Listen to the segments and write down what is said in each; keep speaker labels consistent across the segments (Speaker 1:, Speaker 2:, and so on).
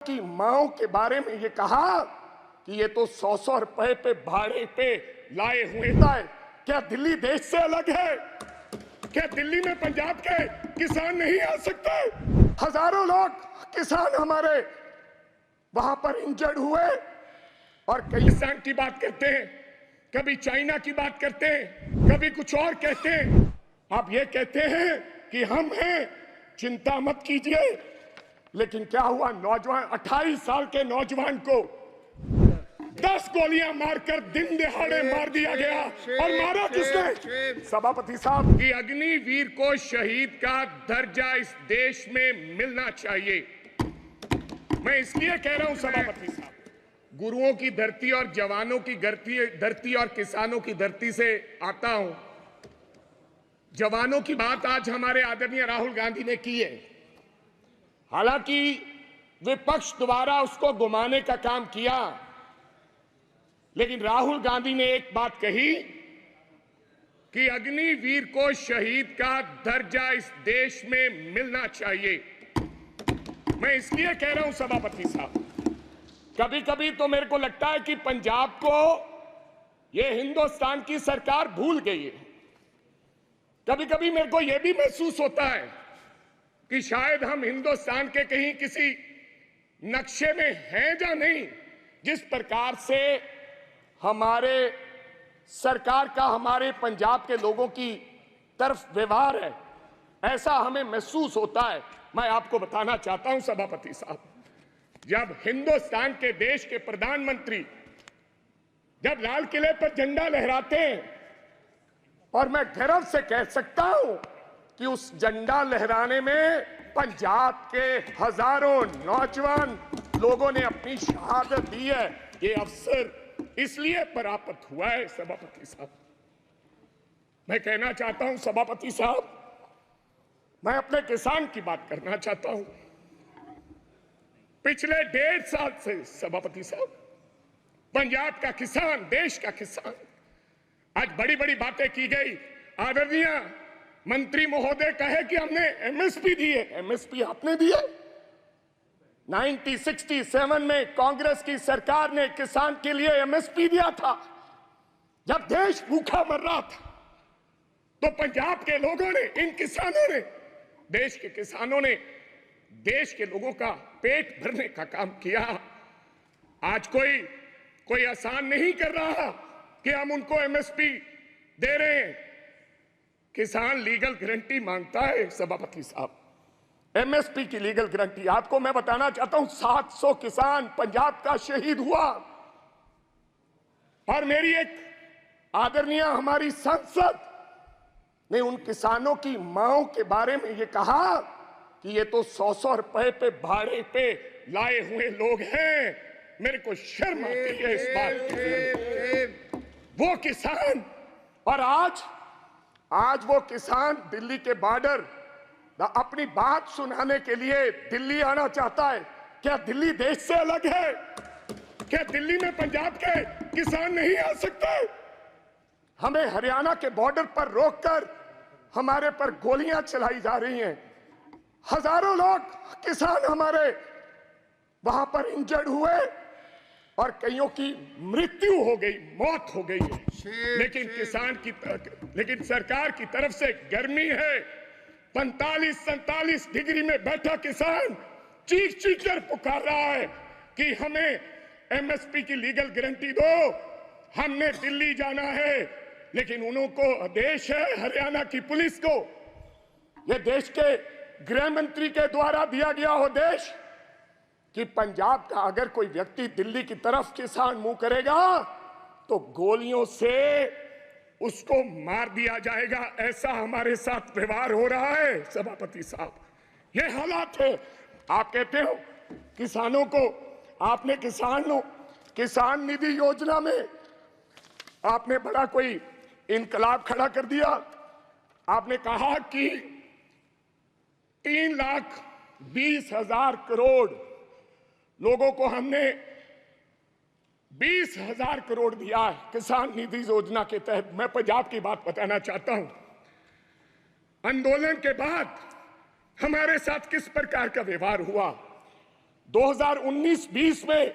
Speaker 1: की माओ के बारे में ये कहा कि ये तो 100-100 रुपए पे भाड़े पे लाए हुए है। क्या दिल्ली देश से अलग है? क्या दिल्ली में पंजाब के किसान नहीं आ सकते? हजारों लोग किसान हमारे वहां पर इंजर्ड हुए और कई किसान की बात करते हैं, कभी चाइना की बात करते हैं, कभी कुछ और कहते हैं। आप ये कहते हैं कि हम हैं, चिंता मत कीजिए। लेकिन क्या हुआ? नौजवान 28 साल के नौजवान को 10 गोलियां मारकर दिन दिहाड़े मार दिया गया। और मारा किसने? सभापति साहब की अग्निवीर को शहीद का दर्जा इस देश में मिलना चाहिए। मैं इसलिए कह रहा हूं सभापति साहब, गुरुओं की धरती और जवानों की धरती और किसानों की धरती से आता हूं। जवानों की बात आज हमारे आदरणीय राहुल गांधी ने की है। हालांकि विपक्ष द्वारा उसको घुमाने का काम किया, लेकिन राहुल गांधी ने एक बात कही कि अग्निवीर को शहीद का दर्जा इस देश में मिलना चाहिए। मैं इसलिए कह रहा हूं सभापति साहब, कभी कभी तो मेरे को लगता है कि पंजाब को यह हिंदुस्तान की सरकार भूल गई है। कभी कभी मेरे को यह भी महसूस होता है कि शायद हम हिंदुस्तान के कहीं किसी नक्शे में हैं या नहीं। जिस प्रकार से हमारे सरकार का हमारे पंजाब के लोगों की तरफ व्यवहार है, ऐसा हमें महसूस होता है। मैं आपको बताना चाहता हूं सभापति साहब, जब हिंदुस्तान के देश के प्रधानमंत्री जब लाल किले पर झंडा लहराते हैं, और मैं गर्व से कह सकता हूं कि उस झंडा लहराने में पंजाब के हजारों नौजवान लोगों ने अपनी शहादत दी है। ये अवसर इसलिए प्राप्त हुआ है सभापति साहब। मैं कहना चाहता हूं सभापति साहब, मैं अपने किसान की बात करना चाहता हूं। पिछले 1.5 साल से सभापति साहब, पंजाब का किसान, देश का किसान, आज बड़ी बड़ी बातें की गई। आदरणीय मंत्री महोदय कहे कि हमने एमएसपी दी है। एमएसपी आपने दी है? 1967 में कांग्रेस की सरकार ने किसान के लिए एमएसपी दिया था। जब देश भूखा मर रहा था, तो पंजाब के लोगों ने, इन किसानों ने, देश के किसानों ने देश के लोगों का पेट भरने का काम किया। आज कोई आसान नहीं कर रहा कि हम उनको एमएसपी दे रहे हैं। किसान लीगल गारंटी मांगता है सभापति साहब, एमएसपी की लीगल गारंटी। आपको मैं बताना चाहता हूं, 700 किसान पंजाब का शहीद हुआ। और मेरी एक आदरणीय हमारी सांसद ने उन किसानों की माओ के बारे में ये कहा कि ये तो 100-100 रुपए पे भाड़े पे लाए हुए लोग हैं। मेरे को शर्म आती है इस बात की। वो किसान, और आज वो किसान दिल्ली के बॉर्डर अपनी बात सुनाने के लिए दिल्ली आना चाहता है। क्या दिल्ली देश से अलग है? क्या दिल्ली में पंजाब के किसान नहीं आ सकते? हमें हरियाणा के बॉर्डर पर रोककर हमारे पर गोलियां चलाई जा रही हैं। हजारों लोग किसान हमारे वहां पर इंजर्ड हुए और कईयों की मृत्यु हो गई, मौत हो गई है। लेकिन सरकार की तरफ से गर्मी है। 45-47 डिग्री में बैठा किसान चीख कर पुकार रहा है कि हमें एमएसपी की लीगल गारंटी दो, हमने दिल्ली जाना है। लेकिन उनको आदेश है हरियाणा की पुलिस को, यह देश के गृह मंत्री के द्वारा दिया गया आदेश कि पंजाब का अगर कोई व्यक्ति दिल्ली की तरफ किसान मुंह करेगा तो गोलियों से उसको मार दिया जाएगा। ऐसा हमारे साथ व्यवहार हो रहा है सभापति साहब। ये हालात है। आप कहते हो किसानों को, आपने किसान निधि योजना में आपने बड़ा कोई इनकलाब खड़ा कर दिया। आपने कहा कि 3,20,000 करोड़ लोगों को हमने 20,000 करोड़ दिया है किसान निधि योजना के तहत। मैं पंजाब की बात बताना चाहता हूं। आंदोलन के बाद हमारे साथ किस प्रकार का व्यवहार हुआ। 2019-20 में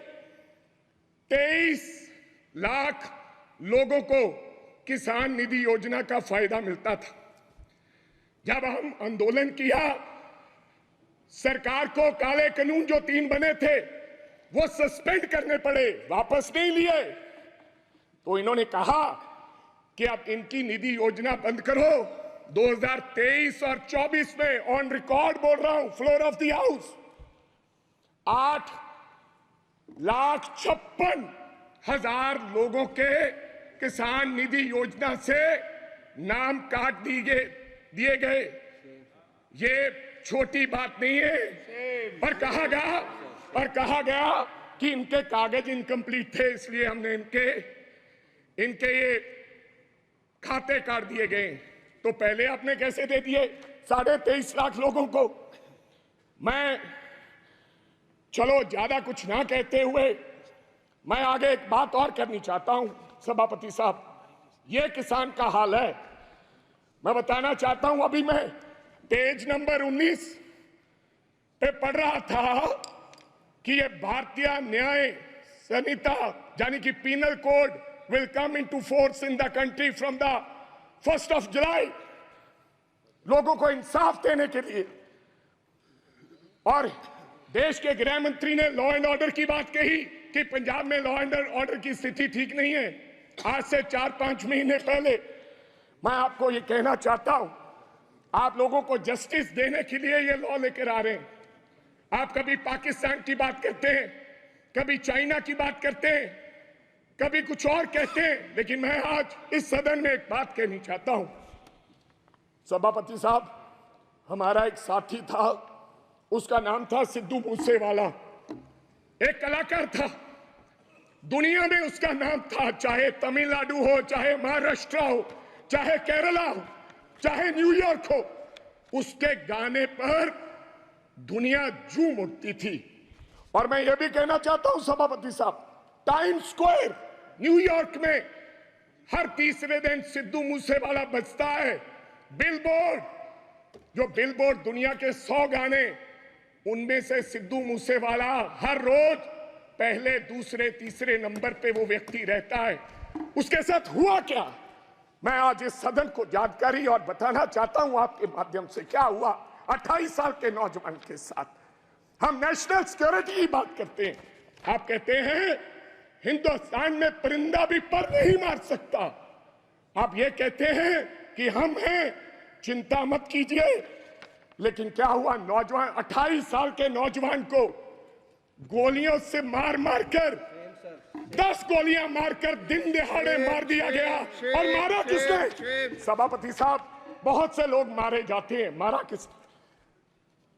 Speaker 1: 23 लाख लोगों को किसान निधि योजना का फायदा मिलता था। जब हम आंदोलन किया, सरकार को काले कानून जो 3 बने थे वो सस्पेंड करने पड़े, वापस नहीं लिए। तो इन्होंने कहा कि अब इनकी निधि योजना बंद करो। 2023 और 24 में ऑन रिकॉर्ड बोल रहा हूं, फ्लोर ऑफ द हाउस, 8,56,000 लोगों के किसान निधि योजना से नाम काट दिए गए। ये छोटी बात नहीं है। और कहा गया कि इनके कागज इनकम्प्लीट थे, इसलिए हमने इनके ये खाते काट दिए गए। तो पहले आपने कैसे दे दिए 23.5 लाख लोगों को? मैं चलो ज्यादा कुछ ना कहते हुए मैं आगे एक बात और करनी चाहता हूं। सभापति साहब, ये किसान का हाल है। मैं बताना चाहता हूं, अभी मैं पेज नंबर 19 पे पढ़ रहा था कि ये भारतीय न्याय संहिता यानी कि penal code will come into force in the country from the 1st of July, लोगों को इंसाफ देने के लिए। और देश के गृह मंत्री ने लॉ एंड ऑर्डर की बात कही कि पंजाब में लॉ एंड ऑर्डर की स्थिति ठीक नहीं है। आज से 4-5 महीने पहले मैं आपको ये कहना चाहता हूं, आप लोगों को जस्टिस देने के लिए ये लॉ लेकर आ रहे हैं। आप कभी पाकिस्तान की बात करते हैं, कभी चाइना की बात करते हैं, कभी कुछ और कहते हैं, लेकिन मैं आज इस सदन में एक बात कहनी चाहता हूं। सभापति साहब, हमारा एक साथी था, उसका नाम था सिद्धू मूसेवाला, एक कलाकार था। दुनिया में उसका नाम था, चाहे तमिलनाडु हो, चाहे महाराष्ट्र हो, चाहे केरला हो, चाहे न्यूयॉर्क हो, उसके गाने पर दुनिया झूम उठती थी। और मैं ये भी कहना चाहता हूं सभापति साहब, टाइम स्क्वायर न्यूयॉर्क में हर तीसरे दिन सिद्धू मूसेवाला बजता है। बिलबोर्ड दुनिया के 100 गाने, उनमें से सिद्धू मूसेवाला हर रोज पहले, दूसरे, तीसरे नंबर पे वो व्यक्ति रहता है। उसके साथ हुआ क्या, मैं आज इस सदन को जानकारी और बताना चाहता हूं आपके माध्यम से। क्या हुआ 28 साल के नौजवान के साथ? हम नेशनल सिक्योरिटी की बात करते हैं, आप कहते हैं हिंदुस्तान में परिंदा भी पर नहीं मार सकता। आप ये कहते हैं कि हम हैं, चिंता मत कीजिए। लेकिन क्या हुआ, नौजवान 28 साल के नौजवान को गोलियों से मार कर 10 गोलियां मारकर दिन दहाड़े मार दिया गया। और मारा किसने? सभापति साहब, बहुत से लोग मारे जाते हैं, मारा किसने?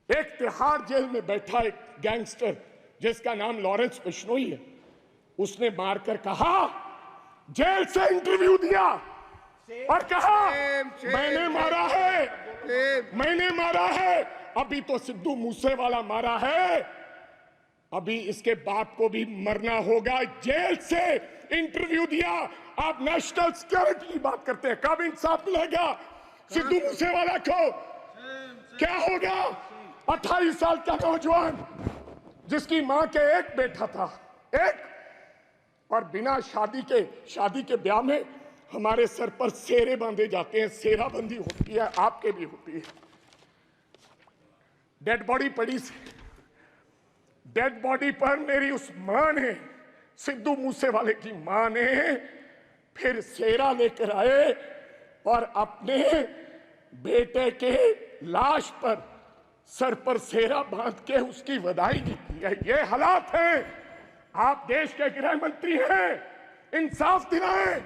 Speaker 1: एक तिहाड़ जेल में बैठा एक गैंगस्टर जिसका नाम लॉरेंस बिश्नोई है, उसने मारकर कहा, जेल से इंटरव्यू दिया और कहा मैंने मारा है। अभी तो सिद्धू मूसेवाला मारा है, अभी इसके बाप को भी मरना होगा। जेल से इंटरव्यू दिया। आप नेशनल सिक्योरिटी की बात करते हैं, कब इंसाफ मिलेगा सिद्धू मूसेवाला को? क्या होगा? 28 साल का नौजवान जिसकी मां के एक बेटा था, एक, और बिना शादी के ब्याह में हमारे सर पर सेरे बांधे जाते हैं, सेराबंदी होती है, आपके भी होती है। डेड बॉडी पड़ी, डेड बॉडी पर मेरी उस मां ने, सिद्धू मूसेवाले की मां ने फिर सेरा लेकर आए और अपने बेटे के लाश पर सर पर सेरा बांध के उसकी बधाई दी है। ये हालात हैं। आप देश के गृह मंत्री हैं, इंसाफ दिलाएं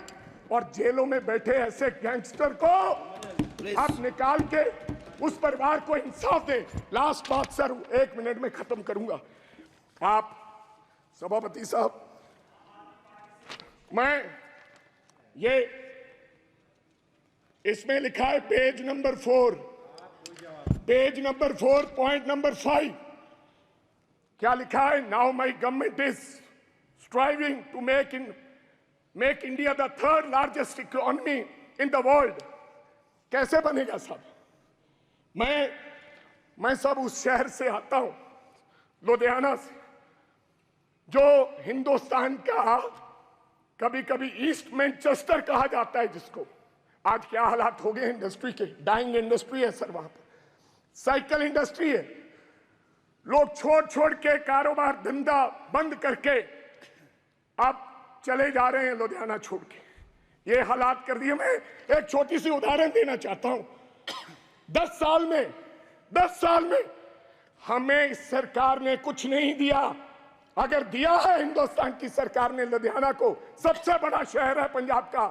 Speaker 1: और जेलों में बैठे ऐसे गैंगस्टर को आप निकाल के उस परिवार को इंसाफ दें। लास्ट बात सर, 1 मिनट में खत्म करूंगा। आप सभापति साहब, मैं ये इसमें लिखा है पेज नंबर 4, पॉइंट नंबर 5, क्या लिखा है? Now my government is striving to make India the 3rd largest economy in the world. कैसे बनेगा साहब? मैं सब उस शहर से आता हूं, लुधियाना से। जो हिंदुस्तान का कभी कभी ईस्ट मैनचेस्टर कहा जाता है जिसको, आज क्या हालात हो गए इंडस्ट्री के, डाइंग इंडस्ट्री है सर वहां पर, साइकिल इंडस्ट्री है, लोग छोड़ छोड़ के कारोबार धंधा बंद करके अब चले जा रहे हैं लुधियाना छोड़ के, ये हालात कर दिए। मैं एक छोटी सी उदाहरण देना चाहता हूं। 10 साल में हमें इस सरकार ने कुछ नहीं दिया। अगर दिया है हिंदुस्तान की सरकार ने लुधियाना को, सबसे बड़ा शहर है पंजाब का,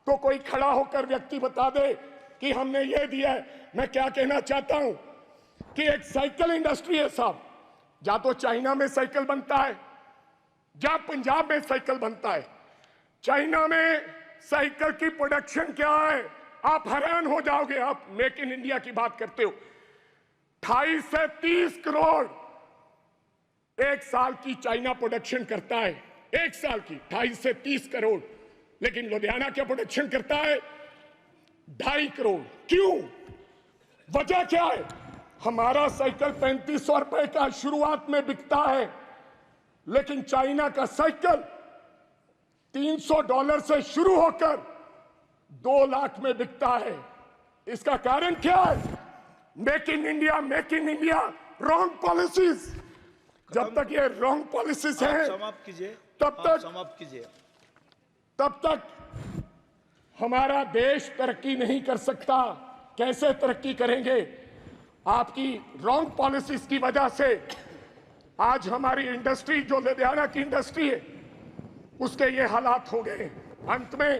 Speaker 1: तो कोई खड़ा होकर व्यक्ति बता दे कि हमने ये दिया है। मैं क्या कहना चाहता हूं कि एक साइकिल इंडस्ट्री है साहब, जहां तो चाइना में साइकिल बनता है, जहां पंजाब में साइकिल बनता है। चाइना में साइकिल की प्रोडक्शन क्या है, आप हैरान हो जाओगे। आप मेक इन इंडिया की बात करते हो, 28 से 30 करोड़ एक साल की चाइना प्रोडक्शन करता है, एक साल की 28 से 30 करोड़। लेकिन लुधियाना क्या प्रोडक्शन करता है, 2.5 करोड़। क्यों, वजह क्या है? हमारा साइकिल 3500 रुपए का शुरुआत में बिकता है, लेकिन चाइना का साइकिल $300 से शुरू होकर 2 लाख में बिकता है। इसका कारण क्या है? Make in India wrong policies. जब तक ये रॉन्ग पॉलिसीज हैं,
Speaker 2: समाप्त कीजिए,
Speaker 1: तब तक हमारा देश तरक्की नहीं कर सकता। कैसे तरक्की करेंगे? आपकी रॉन्ग पॉलिसीज की वजह से आज हमारी इंडस्ट्री, जो लुधियाना की इंडस्ट्री है, उसके ये हालात हो गए। अंत में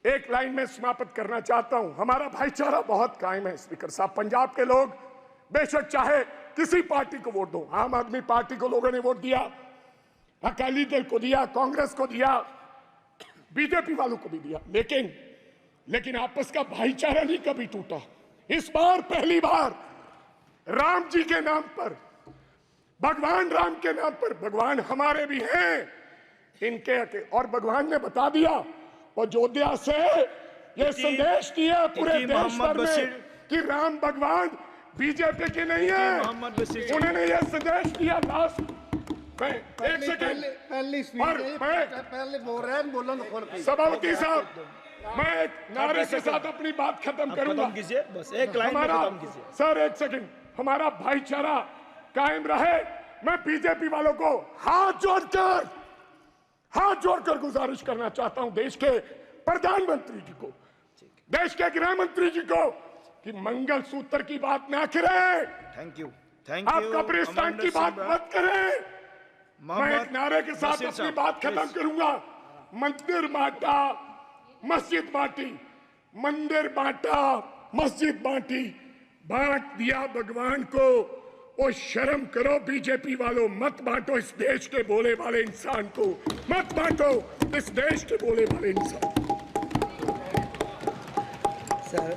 Speaker 1: एक लाइन में समाप्त करना चाहता हूं। हमारा भाईचारा बहुत कायम है स्पीकर साहब। पंजाब के लोग बेशक चाहे किसी पार्टी को वोट दो, आम आदमी पार्टी को लोगों ने वोट दिया, अकाली दल को दिया, कांग्रेस को दिया, बीजेपी वालों को भी दिया, लेकिन आपस का भाईचारा नहीं कभी टूटा। इस बार पहली बार राम जी के नाम पर, भगवान राम के नाम पर, भगवान हमारे भी हैं इनके, और भगवान ने बता दिया अयोध्या से ये संदेश दिया पूरे देश भर में कि राम भगवान बीजेपी के नहीं है। उन्होंने ये संदेश दिया। लास्ट में एक सेकंड
Speaker 3: पहले बोल रहे हैं, बोलो ना
Speaker 1: सभापति साहब, मैं एक नारे के साथ अपनी बात खत्म करूंगा।
Speaker 2: बस एक लाइन में खत्म कीजिए
Speaker 1: सर, एक सेकंड। हमारा भाईचारा कायम रहे। मैं बीजेपी वालों को हाथ जोड़कर गुजारिश करना चाहता हूं, देश के प्रधानमंत्री जी को, देश के गृह मंत्री जी को, कि मंगलसूत्र की बात ना करें।
Speaker 2: थैंक यू
Speaker 1: आप कब्रिस्तान की बात मत करें। मैं एक नारे के साथ अपनी बात खत्म करूंगा। मंदिर बांटा, मस्जिद बांटी, मंदिर बांटा, मस्जिद बांटी, बांट दिया भगवान को। ओ शर्म करो बीजेपी वालों, मत बांटो इस देश के बोले वाले इंसान को, मत बांटो इस देश के बोले वाले इंसान।
Speaker 3: सर